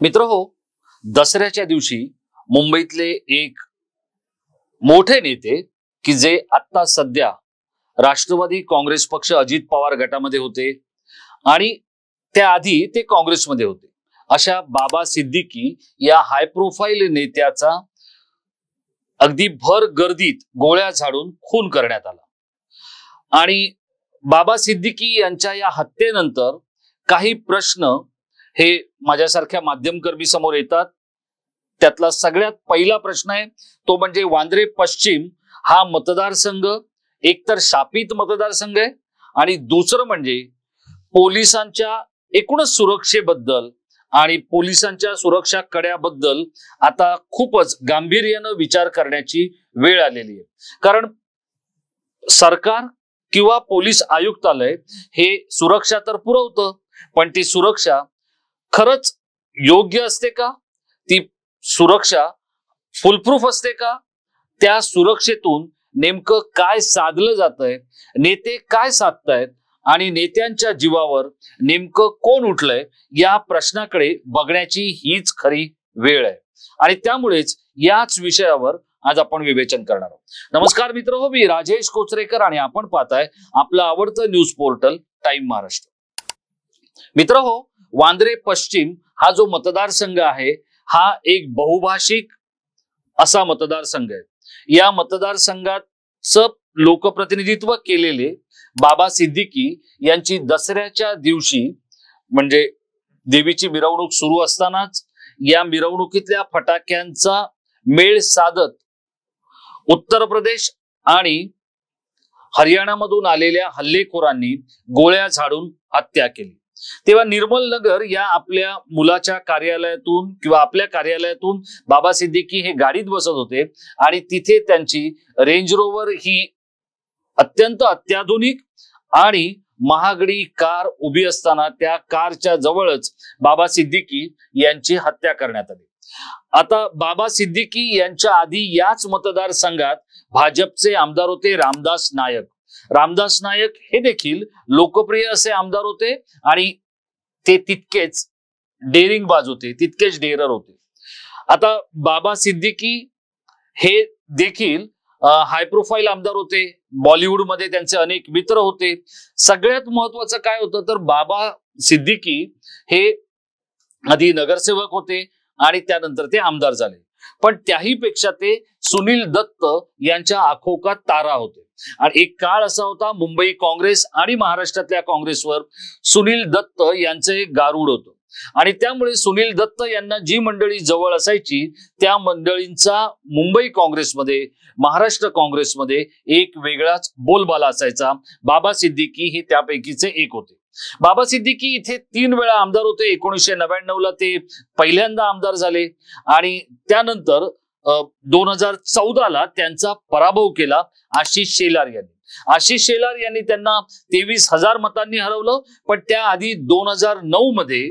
मित्रहो, दसऱ्याच्या दिवशी मुंबईतले एक मोठे नेते की जे आता सध्या राष्ट्रवादी काँग्रेस पक्ष अजित पवार गटामध्ये होते आणि त्याआधी ते काँग्रेसमध्ये होते, अशा बाबा सिद्दीकी या हाय प्रोफाईल नेत्याचा अगदी भर गर्दीत गोळ्या झाडून खून करण्यात आला। आणि बाबा सिद्दीकी यांच्या या हत्येनंतर काही प्रश्न हे माझ्यासारख्या माध्यमकर्मी समोर येतात। त्यातला सगळ्यात पहिला प्रश्न आहे तो म्हणजे वांद्रे पश्चिम हा मतदारसंघ एकतर शापित मतदारसंघ आहे आणि दुसरं म्हणजे पोलिसांच्या एकूणच सुरक्षेबद्दल आणि पोलिसांच्या सुरक्षा कड्याबद्दल आता खूपच गांभीर्याने विचार करण्याची वेळ आलेली आहे। कारण सरकार किंवा पोलीस आयुक्तालय हे सुरक्षा तर पुरवतं, पण ती सुरक्षा खरंच योग्य असते का? ती सुरक्षा फुलप्रूफ असते का? त्या सुरक्षेतून नेमकं काय साधलं जातंय, नेते काय साधतायत आणि नेत्यांच्या जीवावर नेमकं कोण उठलंय, या प्रश्नाकडे बघण्याची हीच खरी वेळ आहे। आणि त्यामुळेच याच विषयावर आज आपण विवेचन करणार आहोत। नमस्कार मित्रहो, मी राजेश कोचरेकर आणि आपण पाहताय आपलं आवडतं न्यूज पोर्टल टाइम महाराष्ट्र। मित्रहो, वांद्रे पश्चिम हा जो मतदारसंघ आहे हा एक बहुभाषिक असा मतदारसंघ आहे। या मतदारसंघाचं लोकप्रतिनिधित्व केलेले बाबा सिद्दीकी यांची दसऱ्याच्या दिवशी म्हणजे देवीची मिरवणूक सुरू असतानाच या मिरवणुकीतल्या फटाक्यांचा मेळ साधत उत्तर प्रदेश आणि हरियाणामधून आलेल्या हल्लेखोरांनी गोळ्या झाडून हत्या केली। तेव्हा निर्मल नगर या आपल्या मुलाच्या कार्यालयातून किंवा आपल्या कार्यालयातून बाबा सिद्दीकी हे गाडीत बसत होते आणि तिथे त्यांची रेंज रोवर ही अत्यंत अत्याधुनिक आणि महागडी कार उभी असताना त्या कारच्या जवळच बाबा सिद्दीकी यांची हत्या करण्यात आली। आता बाबा सिद्दीकी यांच्या आधी याच मतदारसंघात भाजपचे आमदार होते रामदास नायक। रामदास नायक हे देखील लोकप्रिय असे आमदार होते आणि ते तितकेच डेअरिंगबाज होते, तितकेच डेअरर होते। आता बाबा सिद्दीकी हे देखील हाय प्रोफाईल आमदार होते, बॉलिवूडमध्ये त्यांचे अनेक मित्र होते। सगळ्यात महत्वाचं काय होतं तर बाबा सिद्दीकी हे आधी नगरसेवक होते आणि त्यानंतर ते आमदार झाले, पण त्याही पेक्षा ते सुनील दत्त यांच्या आखोकात तारा होते। आणि एक काळ असा होता मुंबई काँग्रेस आणि महाराष्ट्रातल्या काँग्रेसवर सुनील दत्त यांचं एक गारुड होतं आणि त्यामुळे सुनील दत्त यांना जी मंडळी जवळ असायची त्या मंडळींचा मुंबई काँग्रेसमध्ये महाराष्ट्र काँग्रेसमध्ये एक वेगळाच बोलबाला असायचा। बाबा सिद्दीकी हे त्यापैकीचे एक होते। बाबा सिद्दीकी इथे 3 वेळा आमदार होते। 1999 ला ते पहिल्यांदा आमदार झाले आणि त्यानंतर 2014 ला त्यांचा पराभव केला आशिष शेलार यांनी। आशिष शेलार यांनी त्यांना 23,000 मतांनी हरवलं, पण त्याआधी 2009 मध्ये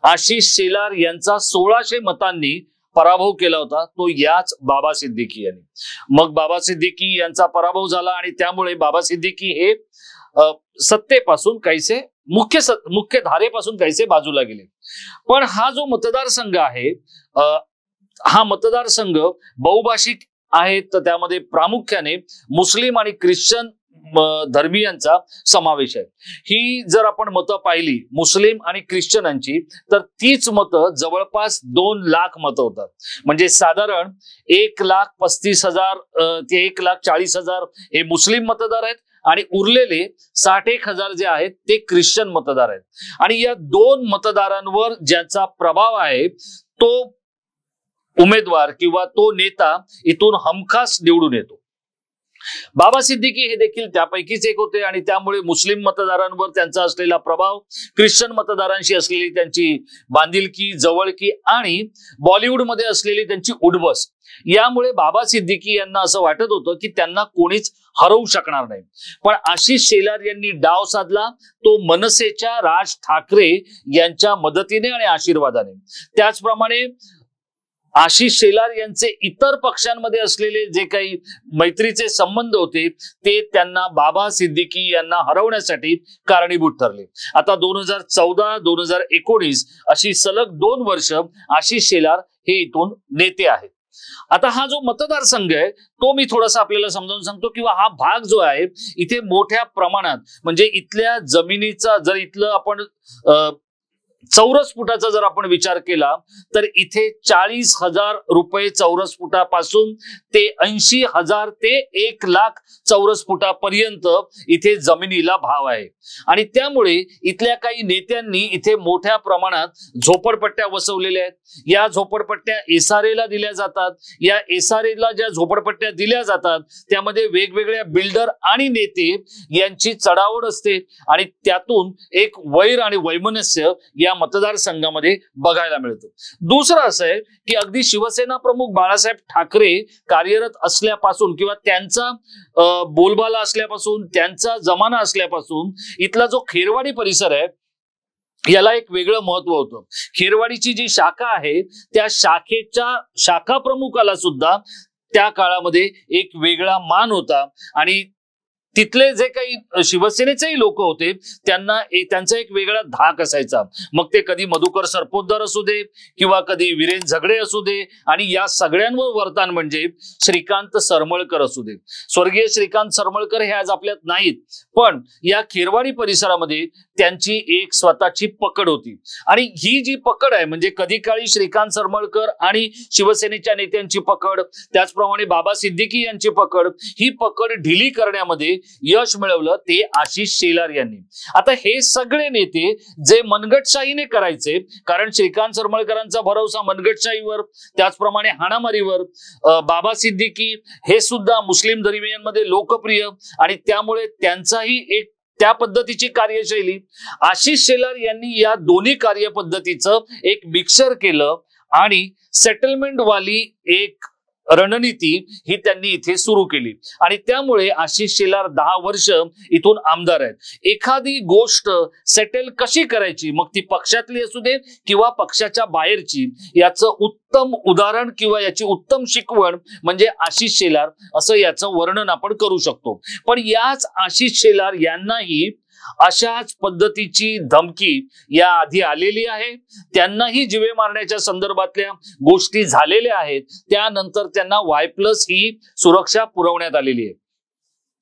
आशिष शेलार यांचा 1600 मतांनी पराभव केला होता, तो याच बाबा सिद्दीकी यांनी। मग बाबा सिद्दीकी यांचा पराभव झाला आणि त्यामुळे बाबा सिद्दीकी हे सत्तेपासून काहीसे मुख्य धारेपासून काहीसे बाजूला गेले। पण हा जो मतदारसंघ आहे हा मतदारसंघ बहुभाषिक आहे, तर त्यामध्ये प्रामुख्याने मुस्लिम आणि ख्रिश्चन धर्मीयांचा समावेश आहे। ही जर आपण मतं पाहिली मुस्लिम आणि ख्रिश्चनांची तर तीच मतं जवळपास 2 लाख मतं होतात। म्हणजे साधारण 1,35,000 ते 1,40,000 हे मुस्लिम मतदार आहेत आणि उरलेले 61,000 जे आहेत ते ख्रिश्चन मतदार आहेत। आणि या 2 मतदारांवर ज्याचा प्रभाव आहे तो उमेदवार किंवा तो नेता इथून हमखास निवडून येतो। बाबा सिद्दीकी हे देखील त्यापैकीच एक होते आणि त्यामुळे मुस्लिम मतदारांवर त्यांचा असलेला प्रभाव, ख्रिश्चन मतदारांशी असलेली त्यांची बांधिलकी, जवळकी आणि बॉलिवूडमध्ये असलेली त्यांची उठबस, यामुळे बाबा सिद्दीकी यांना असं वाटत होतं की त्यांना कोणीच हरवू शकणार नाही। पण आशिष शेलार यांनी डाव साधला, तो मनसेच्या राज ठाकरे यांच्या मदतीने आणि आशीर्वादाने। त्याचप्रमाणे आशिष शेलार यांचे इतर पक्षांमध्ये असलेले जे काही मैत्रीचे संबंध होते ते त्यांना बाबा सिद्दीकी यांना हरवण्यासाठी कारणीभूत ठरले. आता 2014-2019 अशी सलग 2 वर्ष आशिष शेलार हे इथून नेते आहेत. आता हा जो मतदारसंघ आहे तो मी थोडासा आपल्याला समजावून सांगतो, किंवा हा भाग जो आहे इथे मोठ्या प्रमाणात म्हणजे इथल्या जमिनीचा जर इथलं आपण चौरस फुटाचा जर आपण विचार केला तर इथे 40,000 रुपये चौरस फुटापासून ते 80,000 ते 1,00,000 चौरस फुटापर्यंत इथे जमिनीला भाव आहे. आणि त्यामुळे इथल्या काही नेत्यांनी इथे मोठ्या प्रमाणात झोपडपट्ट्या वसवलेल्या आहेत. या झोपडपट्ट्या एसआरएला दिल्या जातात. या एसआरएला ज्या झोपडपट्ट्या दिल्या जातात त्यामध्ये वेगवेगळ्या बिल्डर आणि नेते यांची चढाओढ असते आणि त्यातून एक वैर आणि वैमनस्य या मतदारसंघामध्ये बघायला मिळतं. दुसरं असं आहे की अगदी शिवसेना प्रमुख बाळासाहेब ठाकरे कार्यरत असल्यापासून किंवा त्यांचा बोलबाला असल्यापासून त्यांचा जमाना असल्यापासून इथला जो खेरवाडी परिसर आहे याला एक वेगळं महत्व होतं. खेरवाडीची जी शाखा आहे त्या शाखेच्या शाखा प्रमुखाला सुद्धा त्या काळामध्ये एक वेगळा मान होता आणि तिथले जे काही शिवसेनेचेही लोक होते त्यांना त्यांचा एक वेगळा धाक असायचा. मग ते कधी मधुकर सरपोतदार असू दे किंवा कधी वीरेन झगडे असू दे आणि या सगळ्यांवर वर्तन म्हणजे श्रीकांत सरमळकर असू दे. स्वर्गीय श्रीकांत सरमळकर हे आज आपल्यात नाहीत, पण या खेरवाडी परिसरामध्ये त्यांची एक स्वतःची पकड होती. आणि ही जी पकड आहे म्हणजे कधी काळी श्रीकांत सरमळकर आणि शिवसेनेच्या नेत्यांची पकड, त्याचप्रमाणे बाबा सिद्दीकी यांची पकड, ही पकड ढिली करण्यामध्ये यश मिळवलं ते आशिष शेलार यांनी. आता हे सगळे नेते जे मनगटशाहीने करायचे, कारण श्रीकांत सरमळकरांचा भरोसा मनगटशाहीवर, त्याचप्रमाणे हाणामारीवर, बाबा सिद्दीकी हे सुद्धा मुस्लिम धर्मियांमध्ये लोकप्रिय आणि त्यामुळे त्यांचाही एक त्या पद्धतीची कार्यशैली. आशिष शेलार यांनी या दोन्ही कार्यपद्धतीचं एक मिक्सर केलं आणि सेटलमेंट वाली एक रणनीती ही त्यांनी इथे सुरू केली आणि त्यामुळे आशिष शेलार 10 वर्ष इथून आमदार आहेत. एखादी गोष्ट सेटल कशी करायची, मग ती पक्षातली असू दे किंवा पक्षाच्या बाहेरची, याचं उत्तम उदाहरण किंवा याची उत्तम शिकवण म्हणजे आशिष शेलार असं याचं वर्णन आपण करू शकतो. पण याच आशिष शेलार यांनाही अशाच पद्धतीची धमकी या आधी आलेली आहे. त्यांनाही जीवे मारण्याच्या संदर्भातल्या गोष्टी झालेल्या आहेत. त्यानंतर त्यांना Y+ ही सुरक्षा पुरवण्यात आलेली आहे.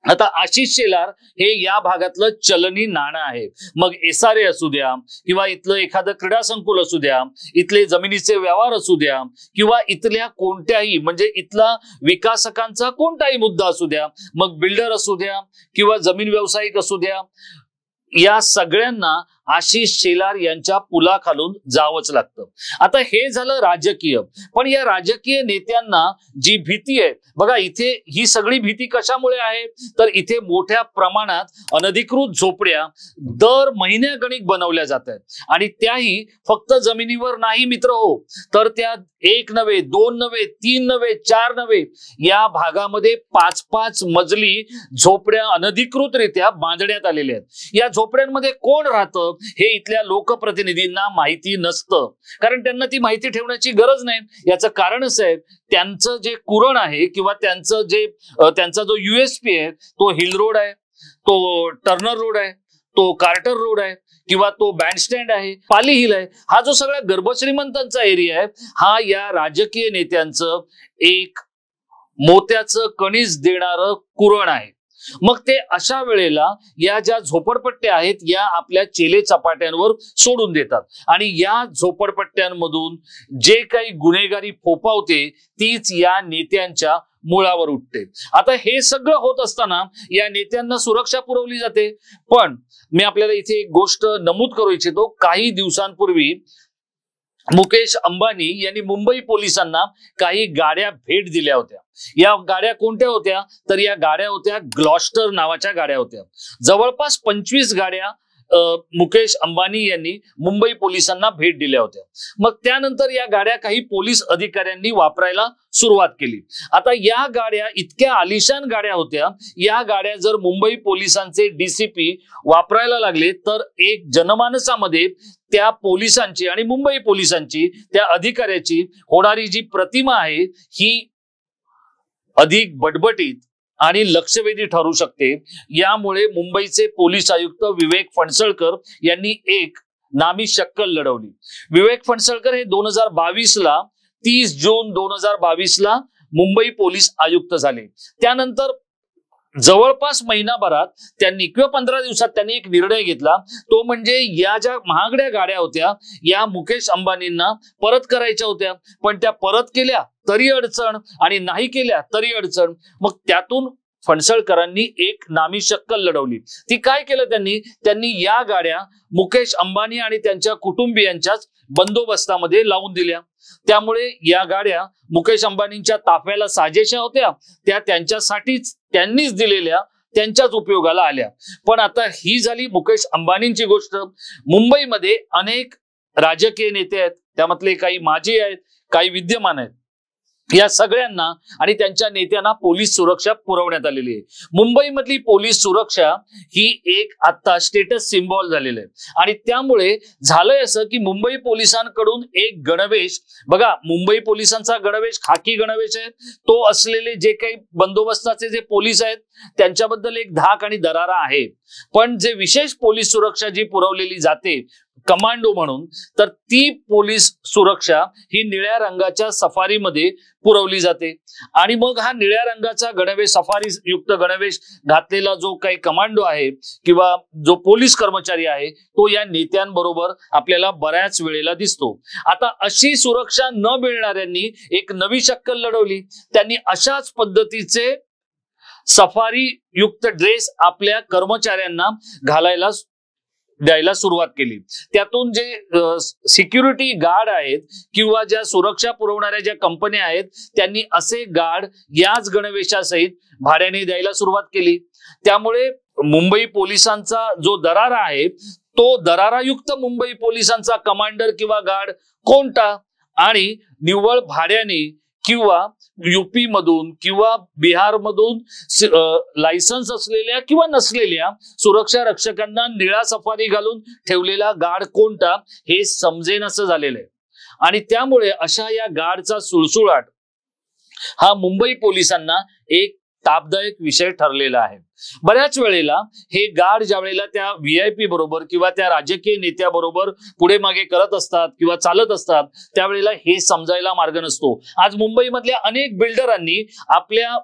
आता आशिष शेलार हे या भागातलं चलनी नाणं आहे. मग एसआरए असू द्या किंवा इथलं एखादं क्रीडा संकुल असू द्या, इथले जमिनीचे व्यवहार असू द्या किंवा इथल्या कोणत्याही म्हणजे इथला विकासकांचा कोणताही मुद्दा असू द्या, मग बिल्डर असू द्या किंवा जमीन व्यावसायिक असू द्या, या सगळ्यांना आशिष शेलार यांच्या पुलाखालून जावंच लागतं. आता हे झालं राजकीय. पण या राजकीय नेत्यांना जी भीती आहे बघा, इथे ही सगळी भीती कशामुळे आहे तर इथे मोठ्या प्रमाणात अनधिकृत झोपड्या दर महिन्यागणिक बनवल्या जात आहेत आणि त्याही फक्त जमिनीवर नाही मित्र हो, तर त्या 1 नव्हे 2 नव्हे 3 नव्हे 4 नव्हे या भागामध्ये 5-5 मजली झोपड्या अनधिकृतरित्या बांधण्यात आलेल्या आहेत. या झोपड्यांमध्ये कोण राहतं हे इथल्या लोकप्रतिनिधींना माहिती नसतं, कारण त्यांना ती माहिती ठेवण्याची गरज नाही. याचं कारण असं आहे, त्यांचं जे कुरण आहे किंवा त्यांचा जो USP आहे तो हिल रोड आहे, तो टर्नर रोड आहे, तो कार्टर रोड आहे किंवा तो बँडस्टँड आहे, पाली हिल आहे. हा जो सगळ्या गर्भश्रीमंतांचा एरिया आहे हा या राजकीय नेत्यांचं एक मोत्याचं कणीस देणारं कुरण आहे. मग ते अशा वेळेला या ज्या झोपडपट्ट्या आहेत या आपल्या चेले चपाट्यांवर सोडून देतात आणि या झोपडपट्ट्यांमधून जे काही गुन्हेगारी फोफावते तीच या नेत्यांच्या मुळावर उठते. आता हे सगळं होत असताना या नेत्यांना सुरक्षा पुरवली जाते. पण मी आपल्याला इथे एक गोष्ट नमूद करू इच्छितो. काही दिवसांपूर्वी मुकेश अंबानी यांनी मुंबई पोलिसांना काही गाड्या भेट दिल्या होत्या. या गाड्या कोणत्या होत्या तर या गाड्या होत्या ग्लॉस्टर नावाच्या गाड्या होत्या. जवळपास 25 गाड्या मुकेश अंबानी यांनी मुंबई पोलिसांना भेट दिल्या होत्या। मग त्यानंतर या गाड्या काही पोलीस अधिकाऱ्यांनी वापरायला सुरुवात केली। आता या गाड्या इतक्या आलिशान गाड्या होत्या, या गाड्या जर मुंबई पोलिसांचे डीसीपी वापरायला लागले तर एक जनमानसामध्ये त्या पोलिसांची आणि मुंबई पोलिसांची त्या अधिकाऱ्याची होणारी जी प्रतिमा आहे ही अधिक बटबटीत आणि लक्षवेधी ठरू शकते। यामुळे मुंबईचे पोलीस आयुक्त विवेक फणसळकर यांनी एक नामी शक्कल लढवली। विवेक फणसळकर हे 2022 ला 30 जून 2022 ला मुंबई पोलीस आयुक्त झाले। त्यानंतर जवळपास महिनाभरात त्यांनी किंवा 15 दिवसात त्यांनी एक निर्णय घेतला, तो म्हणजे या ज्या महागड्या गाड्या होत्या या मुकेश अंबानींना परत करायच्या होत्या, पण त्या परत केल्या तरी अडचण आणि नाही केल्या तरी अडचण। मग त्यातून फणसळकरांनी एक नामी शक्कल लढवली। ती काय केलं त्यांनी या गाड्या मुकेश अंबानी आणि त्यांच्या कुटुंबियांच्याच बंदोबस्तामध्ये लावून दिल्या। त्यामुळे या गाड्या मुकेश अंबानींच्या ताफ्याला साजेशा होत्या, त्या त्यांच्यासाठीच त्यांनीच दिलेल्या, त्यांच्याच उपयोगाला आल्या। पण आता ही झाली मुकेश अंबानींची गोष्ट। मुंबईमध्ये अनेक राजकीय नेते आहेत, त्यामधले काही माजी आहेत, काही विद्यमान आहेत। या सगळ्यांना आणि त्यांच्या नेत्यांना पोलीस सुरक्षा पुरवण्यात आलेली आहे। मुंबईमधली पोलीस सुरक्षा ही एक आता स्टेटस सिम्बॉल झालेलं आहे आणि त्यामुळे झालंय असं की मुंबई पोलिसांकडून एक गणवेश, बघा मुंबई पोलिसांचा गणवेश खाकी गणवेश आहे, तो असलेले जे काही बंदोबस्ताचे जे पोलीस आहेत त्यांच्याबद्दल एक धाक आणि दरारा आहे। पण जे विशेष पोलीस सुरक्षा जी पुरवलेली जाते कमांडो म्हणून, तर ती पोलीस सुरक्षा ही निळ्या रंगाच्या सफारीमध्ये पुरवली जाते आणि मग हा निळ्या रंगाचा गणवेश, सफारी युक्त गणवेश घातलेला जो काही कमांडो आहे किंवा जो पोलीस कर्मचारी आहे तो या नेत्यांबरोबर आपल्याला बऱ्याच वेळेला दिसतो। आता अशी सुरक्षा न मिळणाऱ्यांनी एक नवी शक्कल लढवली। त्यांनी अशाच पद्धतीचे सफारी युक्त ड्रेस आपल्या कर्मचाऱ्यांना द्यायला सुरुवात केली। त्यातून जे सिक्युरिटी गार्ड आहेत किंवा ज्या सुरक्षा पुरवणाऱ्या ज्या कंपन्या आहेत त्यांनी असे गार्ड याच गणवेशासहित भाड्याने द्यायला सुरुवात केली। त्यामुळे मुंबई पोलिसांचा जो दरारा आहे तो दरारायुक्त मुंबई पोलिसांचा कमांडर किंवा गार्ड कोणता आणि निव्वळ भाड्याने किंवा यूपी मधून किंवा बिहार मधून लायसन्स असलेल्या किंवा नसलेल्या सुरक्षा रक्षकांना निळा सफारी घालून ठेवलेला गार्ड कोणता हे समजेनासं झालेलं आहे। आणि त्यामुळे अशा या गार्डचा सुळसुळाट हा मुंबई पोलिसांना एक तापदायक विषय ठरलेला आहे। बऱ्याच वेळेला हे गार्ड ज्या वेळेला त्या व्हीआयपी बरोबर किंवा त्या राजकीय नेत्याबरोबर पुढे मागे करत असतात किंवा चालत असतात त्यावेळेला हे समजायला मार्ग नसतो। आज मुंबईमधल्या अनेक बिल्डरांनी आपल्या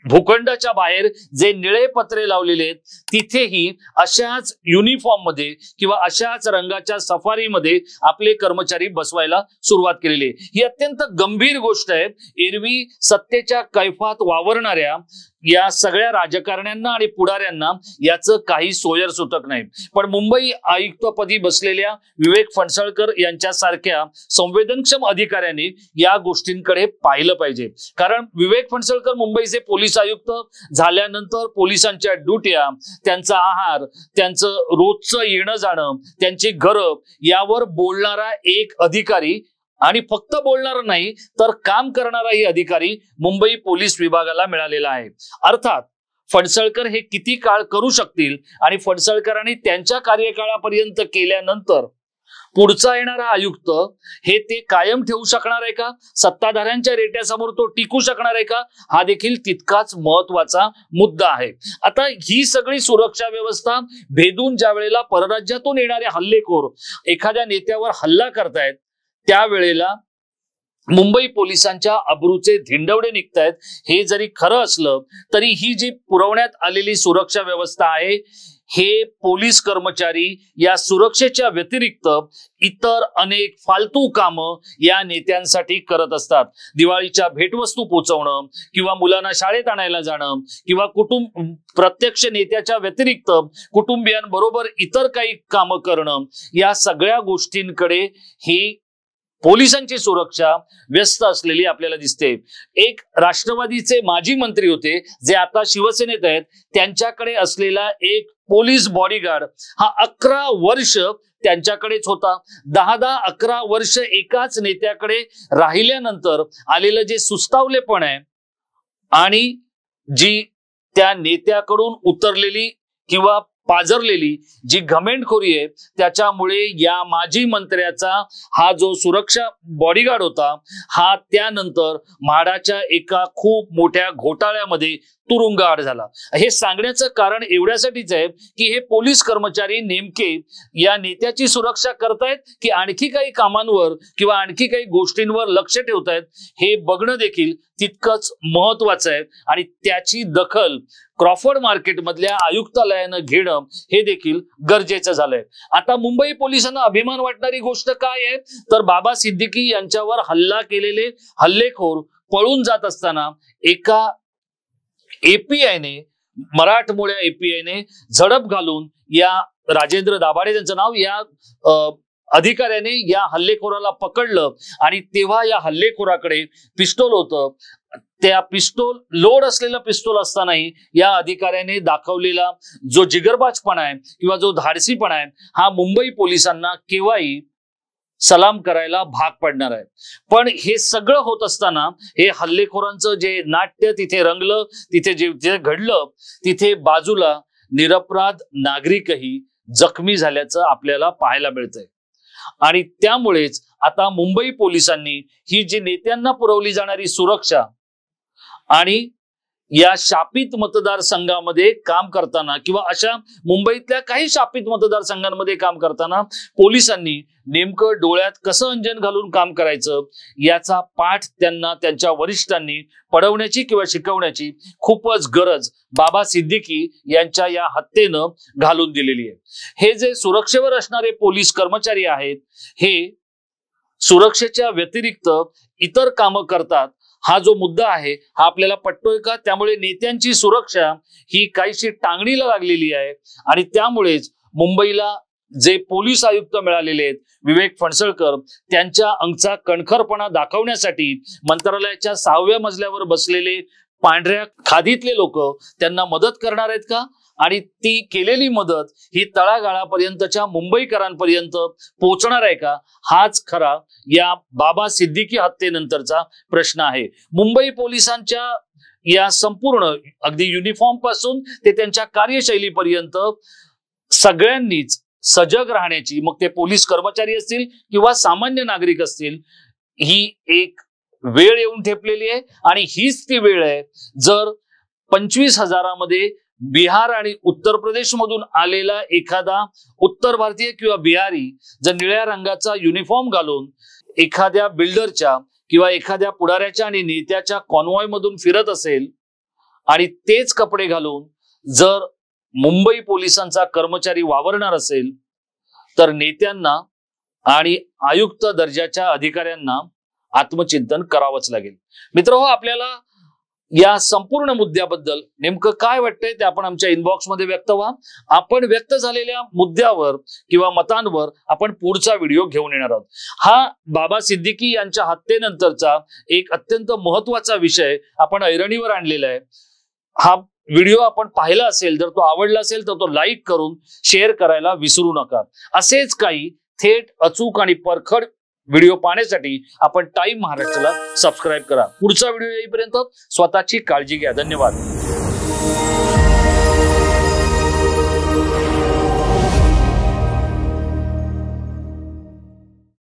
भूखंडाच्या बाहेर जे निळे पत्रे लावलेले आहेत तिथेही अशाच युनिफॉर्म मध्ये किंवा अशाच रंगाच्या सफारीमध्ये आपले कर्मचारी बसवायला सुरुवात केलेली आहे। ही अत्यंत गंभीर गोष्ट आहे। एरवी सत्तेच्या कैफात वावरणाऱ्या या सगळ्या राजकारण्यांना आणि पुढाऱ्यांना याचं काही सोयर सुतक नाही, पण मुंबई आयुक्तपदी बसलेल्या विवेक फणसळकर यांच्यासारख्या संवेदनक्षम अधिकाऱ्यांनी या गोष्टींकडे पाहिलं पाहिजे। कारण विवेक फणसळकर मुंबईचे पोलीस आयुक्त झाल्यानंतर पोलिसांच्या ड्युट्या, त्यांचा आहार, त्यांचं रोजचं येणं जाणं, त्यांची घरं यावर बोलणारा एक अधिकारी आणि फक्त बोलणार नाही तर काम करणाराही अधिकारी मुंबई पोलीस विभागाला मिळालेला आहे। अर्थात फणसळकर हे किती काळ करू शकतील आणि फणसळकरांनी त्यांच्या कार्यकाळापर्यंत केल्यानंतर पुढचा येणारा आयुक्त हे ते कायम ठेवू शकणार आहे का, सत्ताधाऱ्यांच्या रेट्यासमोर तो टिकू शकणार आहे का, हा देखील तितकाच महत्वाचा मुद्दा आहे। आता ही सगळी सुरक्षा व्यवस्था भेदून ज्या वेळेला परराज्यातून येणारे हल्लेखोर एखाद्या नेत्यावर हल्ला करतायत त्यावेळेला मुंबई पोलिसांच्या अब्रूचे धिंडवडे निघतायत। हे जरी खरं असलं तरी ही जी पुरवण्यात आलेली सुरक्षा व्यवस्था आहे हे पोलीस कर्मचारी या सुरक्षेच्या व्यतिरिक्त इतर अनेक फालतू कामं या नेत्यांसाठी करत असतात। दिवाळीच्या भेटवस्तू पोहोचवणं किंवा मुलांना शाळेत आणायला जाणं किंवा प्रत्यक्ष नेत्याच्या व्यतिरिक्त कुटुंबियांबरोबर इतर काही कामं करणं, या सगळ्या गोष्टींकडे ही पोलिसांची सुरक्षा व्यस्त असलेली आपल्याला दिसते। एक राष्ट्रवादीचे माजी मंत्री होते जे आता शिवसेनेत आहेत, त्यांच्याकडे असलेला एक पोलीस बॉडीगार्ड हा 11 वर्ष त्यांच्याकडेच होता. 10-11 वर्ष एकाच नेत्याकडे राहिल्यानंतर आलेलं जे सुस्तावलेपण आहे आणि जी त्या नेत्याकडून उतरलेली किंवा पाजरलेली जी घमेंडखोरी आहे, त्याच्यामुळे या माजी मंत्र्याचा हा जो सुरक्षा बॉडीगार्ड होता हा त्यानंतर म्हाडाच्या एका खूप मोठ्या घोटाळ्यामध्ये तुरुंगाआड झाला. हे सांगण्याचं कारण एवढ्यासाठीच आहे की हे पोलीस कर्मचारी नेमके या नेत्याची सुरक्षा करतायत की आणखी काही कामांवर किंवा आणखी काही गोष्टींवर लक्ष ठेवतायत हे बघणं देखील तितकंच महत्वाचं आहे आणि त्याची दखल क्रॉफर्ड मार्केट मधल्या आयुक्तालयानं घेणं हे देखील गरजेचं झालंय. आता मुंबई पोलिसांना अभिमान वाटणारी गोष्ट काय आहे तर बाबा सिद्दीकी यांच्यावर हल्ला केलेले हल्लेखोर पळून जात असताना एका एपीआयने मराठमोळ्या एपीआयने झडप घालून या राजेंद्र दाभाडे त्यांचं नाव या अधिकाऱ्याने या हल्लेखोराला पकडलं आणि तेव्हा या हल्लेखोराकडे पिस्तूल होतं. त्या पिस्तूल लोड असलेला पिस्तूल असतानाही या अधिकाऱ्याने दाखवलेला जो जिगरबाजपणा आहे किंवा जो धाडसीपणा आहे हा मुंबई पोलिसांना केव्हाही सलाम करायला भाग पडणार आहे. पण हे सगळं होत असताना हे हल्लेखोरांचं जे नाट्य तिथे रंगलं, तिथे जे घडलं तिथे बाजूला निरपराध नागरिकही जखमी झाल्याचं आपल्याला पाहायला मिळतंय. आणि त्यामुळेच आता मुंबई पोलिसांनी ही जी नेत्यांना पुरवली जाणारी सुरक्षा आणि या शापित मतदारसंघामध्ये काम करताना किंवा अशा मुंबईतल्या काही शापित मतदारसंघांमध्ये काम करताना पोलिसांनी नेमकं डोळ्यात कसं अंजन घालून काम करायचं याचा पाठ त्यांना त्यांच्या वरिष्ठांनी पडवण्याची किंवा शिकवण्याची खूपच गरज बाबा सिद्दीकी यांच्या या हत्येनं घालून दिलेली आहे. हे जे सुरक्षेवर असणारे पोलीस कर्मचारी आहेत हे सुरक्षेच्या व्यतिरिक्त इतर कामं करतात हा जो मुद्दा आहे हा आपल्याला पटतोय का? त्यामुळे नेत्यांची सुरक्षा ही काहीशी टांगणीला लागलेली आहे आणि त्यामुळेच मुंबईला जे पोलीस आयुक्त मिळालेले आहेत विवेक फणसळकर त्यांच्या अंगचा कणखरपणा दाखवण्यासाठी मंत्रालयाच्या 6व्या मजल्यावर बसलेले पांढऱ्या खादीतले लोक त्यांना मदत करणार आहेत का? आणि ती केलेली मदत ही तळागाळापर्यंतच्या मुंबईकरांपर्यंत पोहोचणार आहे का? हाच खरा या बाबा सिद्दीकी हत्येनंतरचा प्रश्न आहे. मुंबई पोलिसांच्या या संपूर्ण अगदी युनिफॉर्म पासून ते त्यांच्या कार्यशैलीपर्यंत सगळ्यांनीच सजग राहण्याची, मग ते पोलीस कर्मचारी असतील किंवा सामान्य नागरिक असतील, ही एक वेळ येऊन ठेपलेली आहे. आणि हीच ती वेळ आहे जर 25,000मध्ये बिहार आणि उत्तर प्रदेश मधून आलेला एखादा उत्तर भारतीय किंवा बिहारी जर निळ्या रंगाचा युनिफॉर्म घालून एखाद्या बिल्डरच्या किंवा एखाद्या पुढाऱ्याच्या आणि नेत्याच्या कॉन्वॉय मधून फिरत असेल आणि तेच कपडे घालून जर मुंबई पोलिसांचा कर्मचारी वावरणार असेल तर नेत्यांना आणि आयुक्त दर्जाच्या अधिकाऱ्यांना आत्मचिंतन करावंच लागेल. मित्रहो, आपल्याला या संपूर्ण मुद्द्याबद्दल नेमकं काय वाटतंय ते आपण आमच्या इनबॉक्स मध्ये व्यक्त व्हा. आपण व्यक्त झालेल्या मुद्द्यावर किंवा मतांवर आपण पुढचा व्हिडिओ घेऊन येणार आहोत. हा बाबा सिद्दीकी यांच्या हत्येनंतरचा एक अत्यंत महत्वाचा विषय आपण ऐरणीवर आणलेला आहे. हा व्हिडिओ आपण पाहिला असेल, जर तो आवडला असेल तर तो लाईक करून शेअर करायला विसरू नका. असेच काही थेट, अचूक आणि परखड व्हिडिओ पाहण्यासाठी आपण टाइम महाराष्ट्राला सबस्क्राईब करा. पुढचा व्हिडिओ येईपर्यंत स्वतःची काळजी घ्या. धन्यवाद.